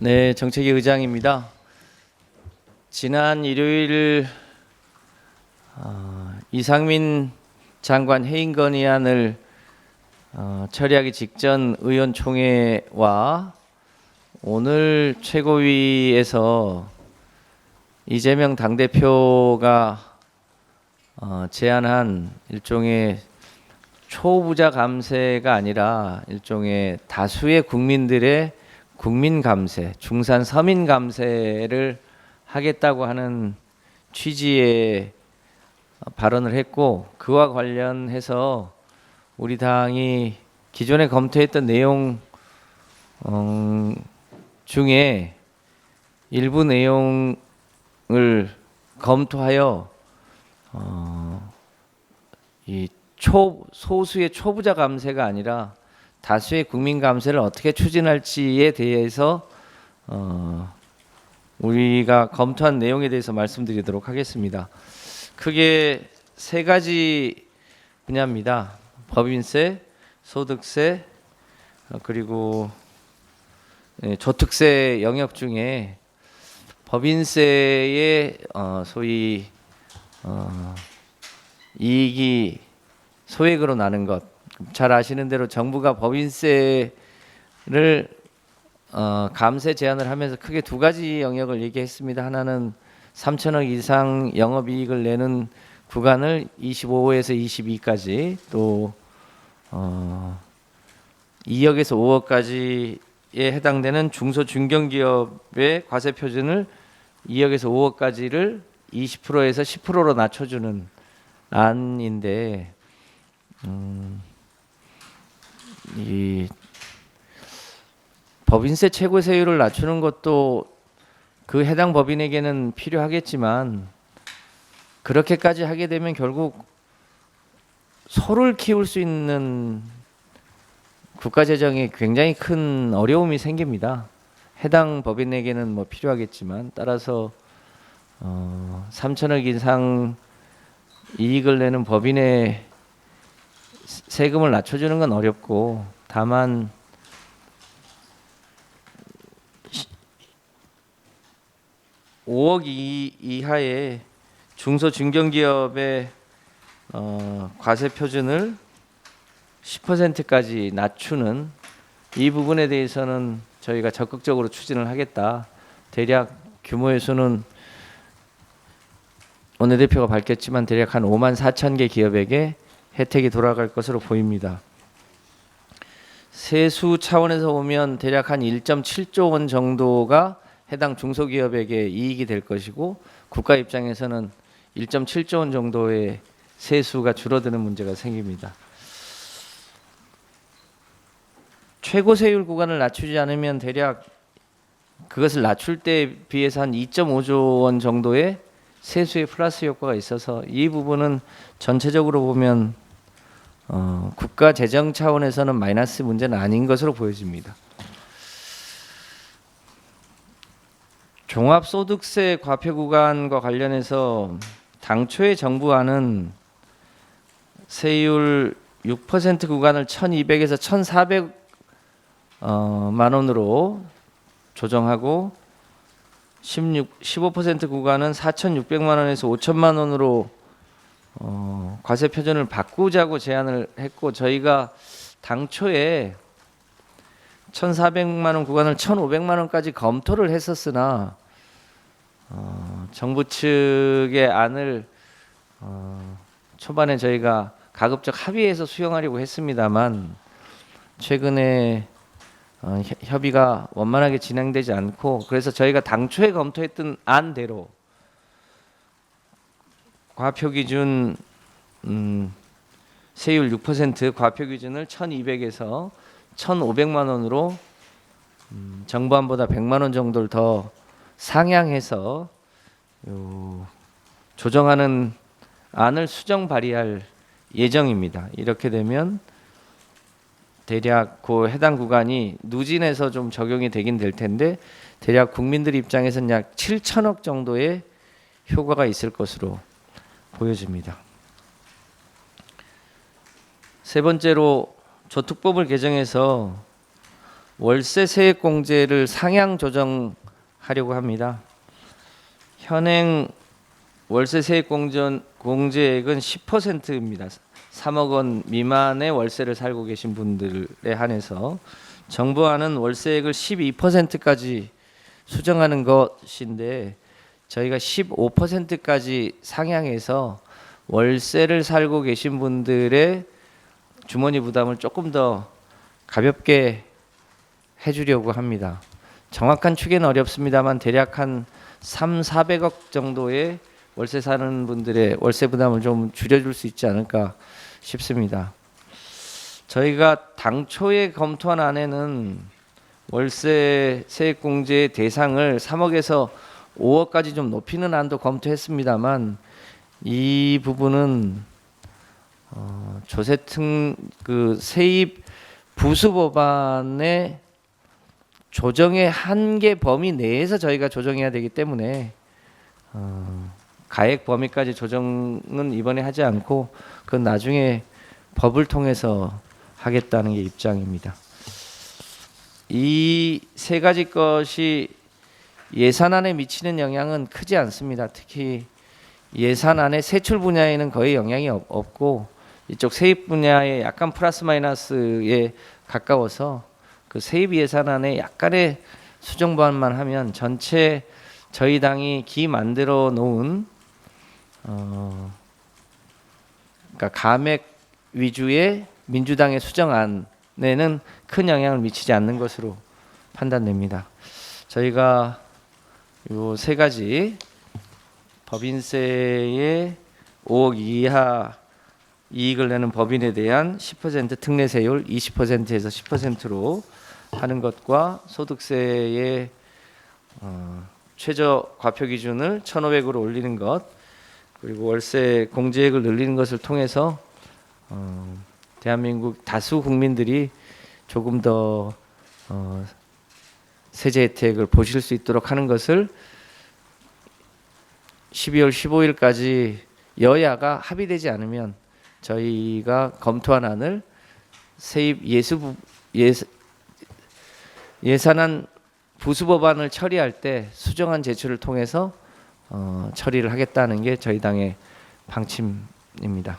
네, 정책위 의장입니다. 지난 일요일 이상민 장관 해임 건의안을 처리하기 직전 의원총회와 오늘 최고위에서 이재명 당대표가 제안한 일종의 초부자 감세가 아니라 일종의 다수의 국민들의 국민 감세, 중산 서민 감세를 하겠다고 하는 취지의 발언을 했고, 그와 관련해서 우리 당이 기존에 검토했던 내용 중에 일부 내용을 검토하여 이 소수의 초부자 감세가 아니라 다수의 국민 감세를 어떻게 추진할지에 대해서 우리가 검토한 내용에 대해서 말씀드리도록 하겠습니다. 크게 세 가지 분야입니다. 법인세, 소득세, 그리고 저특세 영역 중에 법인세의 소위 이익이 소액으로 나는 것, 잘 아시는 대로 정부가 법인세를 감세 제한을 하면서 크게 두 가지 영역을 얘기했습니다. 하나는 3천억 이상 영업이익을 내는 구간을 25에서 22까지, 또 2억에서 5억까지에 해당되는 중소 중견기업의 과세 표준을 2억에서 5억까지를 20%에서 10%로 낮춰주는 안인데, 이 법인세 최고세율을 낮추는 것도 그 해당 법인에게는 필요하겠지만, 그렇게까지 하게 되면 결국 소를 키울 수 있는 국가 재정에 굉장히 큰 어려움이 생깁니다. 해당 법인에게는 뭐 필요하겠지만, 따라서 3천억 이상 이익을 내는 법인의 세금을 낮춰주는 건 어렵고, 다만 (5억) 이하의 중소 중견기업의 과세 표준을 10%까지 낮추는 이 부분에 대해서는 저희가 적극적으로 추진을 하겠다. 대략 규모의 수는 원내대표가 밝혔지만 대략 한 5만 4천 개 기업에게 혜택이 돌아갈 것으로 보입니다. 세수 차원에서 보면 대략 한 1.7조 원 정도가 해당 중소기업에게 이익이 될 것이고, 국가 입장에서는 1.7조 원 정도의 세수가 줄어드는 문제가 생깁니다. 최고세율 구간을 낮추지 않으면 대략 그것을 낮출 때에 비해서 한 2.5조 원 정도의 세수의 플러스 효과가 있어서 이 부분은 전체적으로 보면 국가 재정 차원에서는 마이너스 문제는 아닌 것으로 보여집니다. 종합소득세 과표 구간과 관련해서 당초에 정부안은 세율 6% 구간을 1,200에서 1,400만 원으로 조정하고 15% 구간은 4,600만 원에서 5천만 원으로 과세 표준을 바꾸자고 제안을 했고, 저희가 당초에 1,400만 원 구간을 1,500만 원까지 검토를 했었으나 정부 측의 안을 초반에 저희가 가급적 합의해서 수용하려고 했습니다만, 최근에 협의가 원만하게 진행되지 않고, 그래서 저희가 당초에 검토했던 안대로 과표 기준 세율 6% 과표 기준을 1,200에서 1,500만 원으로 정부안보다 100만 원 정도를 더 상향해서 조정하는 안을 수정 발의할 예정입니다. 이렇게 되면 대략 그 해당 구간이 누진해서 좀 적용이 되긴 될 텐데, 대략 국민들 입장에서는 약 7천억 정도의 효과가 있을 것으로 보여집니다. 세 번째로 저특법을 개정해서 월세 세액공제를 상향 조정하려고 합니다. 현행 월세 세액공제액은 10%입니다. 3억 원 미만의 월세를 살고 계신 분들에 한해서 정부안은 월세액을 12%까지 수정하는 것인데 저희가 15%까지 상향해서 월세를 살고 계신 분들의 주머니 부담을 조금 더 가볍게 해주려고 합니다. 정확한 추계는 어렵습니다만 대략 한 3,400억 정도의 월세 사는 분들의 월세 부담을 좀 줄여줄 수 있지 않을까 싶습니다. 저희가 당초에 검토한 안에는 월세 세액공제의 대상을 3억에서 5억까지 좀 높이는 안도 검토했습니다만 이 부분은 조세특 그 세입 부수 법안의 조정의 한계 범위 내에서 저희가 조정해야 되기 때문에 가액 범위까지 조정은 이번에 하지 않고 그건 나중에 법을 통해서 하겠다는 게 입장입니다. 이 세 가지 것이 예산안에 미치는 영향은 크지 않습니다. 특히 예산안의 세출 분야에는 거의 영향이 없고 이쪽 세입 분야에 약간 플러스 마이너스에 가까워서 그 세입 예산안에 약간의 수정 보완만 하면 전체 저희 당이 만들어 놓은 그러니까 감액 위주의 민주당의 수정안에는 큰 영향을 미치지 않는 것으로 판단됩니다. 저희가 요 세 가지 법인세의 5억 이하 이익을 내는 법인에 대한 10% 특례세율 20%에서 10%로 하는 것과 소득세의 최저 과표 기준을 1,500으로 올리는 것 그리고 월세 공제액을 늘리는 것을 통해서 대한민국 다수 국민들이 조금 더 세제 혜택을 보실 수 있도록 하는 것을 12월 15일까지 여야가 합의되지 않으면 저희가 검토한 안을 세입 예산안 부수 법안을 처리할 때 수정안 제출을 통해서 처리를 하겠다는 게 저희 당의 방침입니다.